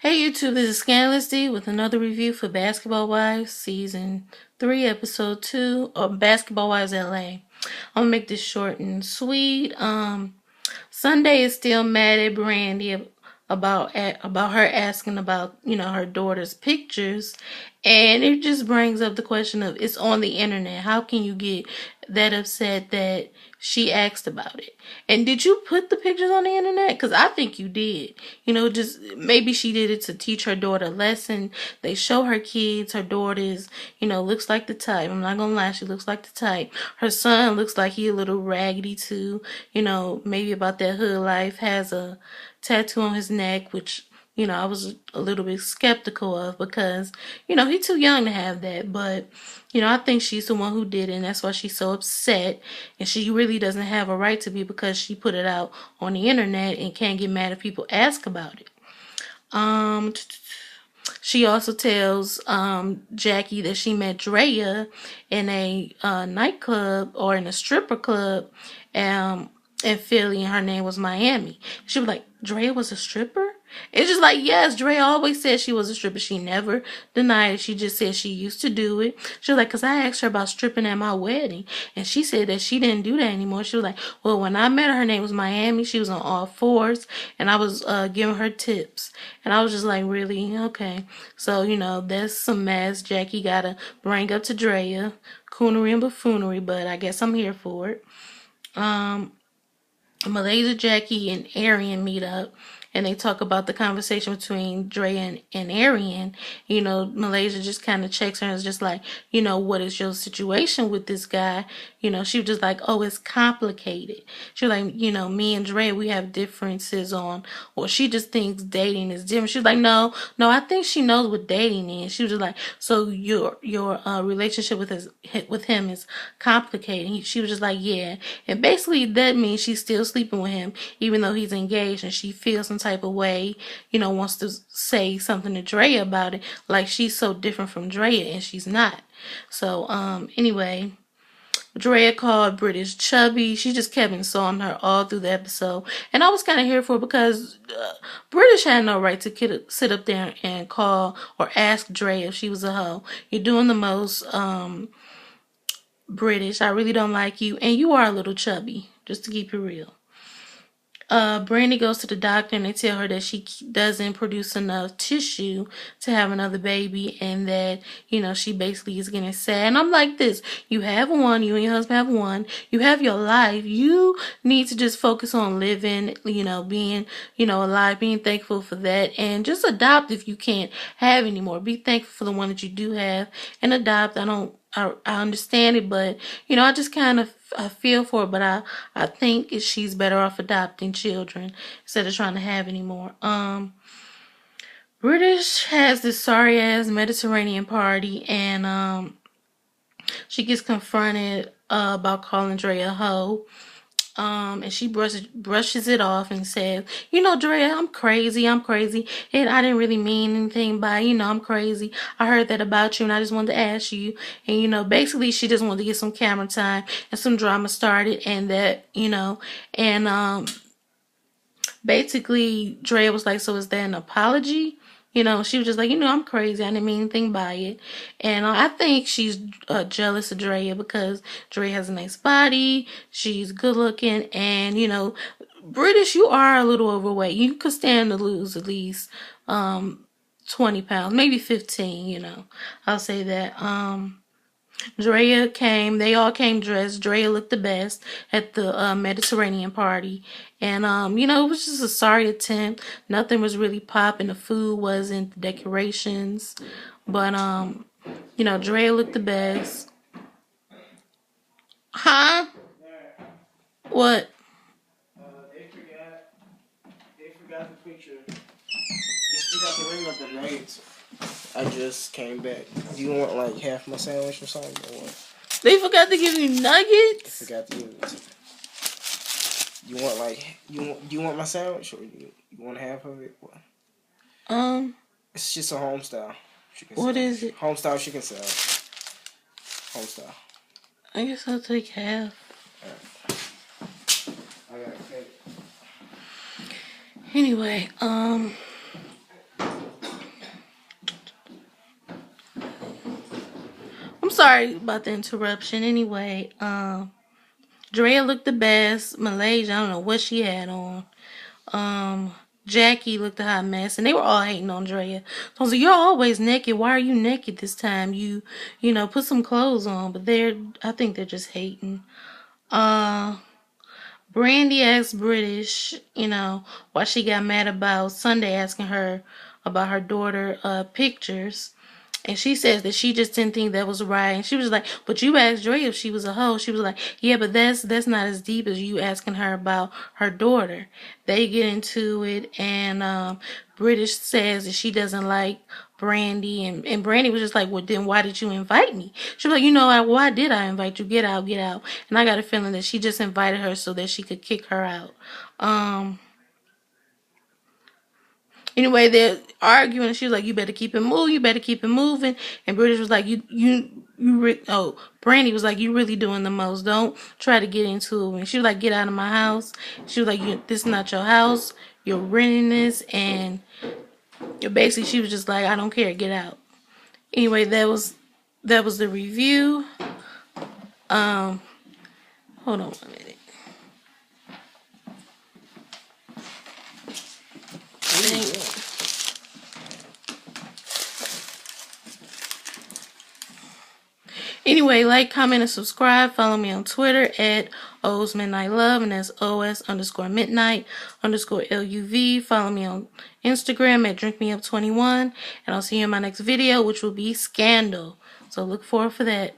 Hey YouTube, this is Scandalous Dee with another review for Basketball Wives Season 3, Episode 2 of Basketball Wives LA. I'm gonna make this short and sweet. Sunday is still mad at Brandy about her asking about her daughter's pictures, and it just brings up the question of it's on the internet. How can you get that upset that she asked about it? And did you put the pictures on the internet? Because I think you did. Just maybe she did it to teach her daughter a lesson. They show her kids. Her daughter is, looks like the type. I'm not gonna lie, she looks like the type. Her son looks like he a little raggedy too. Maybe about that hood life. Has a tattoo on his neck, which I was a little bit skeptical of because, he's too young to have that. But, I think she's the one who did it, and that's why she's so upset. And she really doesn't have a right to be because she put it out on the internet and can't get mad if people ask about it. She also tells Jackie that she met Drea in a nightclub or in a stripper club in Philly, and her name was Miami. She was like, Drea was a stripper? It's just like, yes, Drea always said she was a stripper. She never denied it. She just said she used to do it. She was like, because I asked her about stripping at my wedding, and she said that she didn't do that anymore. She was like, well, when I met her name was Miami. She was on all fours, and I was giving her tips. And I was just like, really? Okay. So, that's some mess Jackie got to bring up to Drea. Coonery and buffoonery, but I guess I'm here for it. Malaysia, Jackie, and Arian meet up, and they talk about the conversation between Dre and Arian. Malaysia just kind of checks her and is just like, what is your situation with this guy? She was just like, oh, it's complicated. She was like, me and Dre, we have differences on, or she just thinks dating is different. She was like, no, I think she knows what dating is. She was just like, so your relationship with him is complicated. She was just like, yeah, and basically that means she's still sleeping with him, even though he's engaged, and she feels some type of way, wants to say something to Drea about it, like she's so different from Drea, and she's not. So, anyway, Drea called British chubby. She just kept insulting her all through the episode. And I was kind of here for it because British had no right to sit up there and call or ask Drea if she was a hoe. You're doing the most, British. I really don't like you. And you are a little chubby, just to keep it real. Brandy goes to the doctor and they tell her that she doesn't produce enough tissue to have another baby, and that, she basically is getting sad. And I'm like this, you have one, you and your husband have one, you have your life, you need to just focus on living, being, alive, being thankful for that, and just adopt if you can't have anymore. Be thankful for the one that you do have and adopt. I understand it, but I just kind of feel for it, but I think she's better off adopting children instead of trying to have any more. British has this sorry ass Mediterranean party, and she gets confronted about calling Dre a hoe. And she brushes it off and says, Drea, I'm crazy, and I didn't really mean anything by, I'm crazy. I heard that about you, and I just wanted to ask you. And, basically she just wanted to get some camera time and some drama started, and that, and, basically Drea was like, so is that an apology? She was just like, I'm crazy. I didn't mean anything by it. And I think she's jealous of Drea because Drea has a nice body. She's good looking. And, British, you are a little overweight. You could stand to lose at least 20 pounds, maybe 15, I'll say that. Drea came, they all came dressed. Drea looked the best at the Mediterranean party. And, it was just a sorry attempt. Nothing was really popping. The food wasn't, the decorations. But, Drea looked the best. Huh? What? They forgot the picture. They forgot to ring up the nuggets. I just came back. Do you want like half my sandwich or something, or what? They forgot to give you nuggets? They forgot to give it to me. You want like you want my sandwich, or you want half of it? What? It's just a home style chicken What salad. is it? Home style chicken salad. Home style. I guess I'll take half. I gotta take it. Anyway, I'm sorry about the interruption. Anyway, Drea looked the best. Malaysia, I don't know what she had on. Jackie looked a hot mess, and they were all hating on Drea. So I was like, "You're always naked. Why are you naked this time? You know, put some clothes on." But I think they're just hating. Brandy asked British, why she got mad about Sunday asking her about her daughter pictures. And she says that she just didn't think that was right. And she was like, but you asked Dre if she was a hoe. She was like, yeah, but that's not as deep as you asking her about her daughter. They get into it, and British says that she doesn't like Brandy. And Brandy was just like, well, then why did you invite me? She was like, why did I invite you? Get out, get out. And I got a feeling that she just invited her so that she could kick her out. Anyway, they're arguing, and she was like, "You better keep it moving. You better keep it moving." And British was like, Brandy was like, "You really doing the most. Don't try to get into it." And she was like, "Get out of my house." She was like, "This is not your house. You're renting this." And basically, she was just like, "I don't care. Get out." Anyway, that was the review. Hold on 1 minute. Anyway, like, comment, and subscribe. Follow me on Twitter at O's Midnight Love, and that's OS_midnight_LUV. Follow me on Instagram at DrinkMeUp21, and I'll see you in my next video, which will be Scandal. So look forward for that.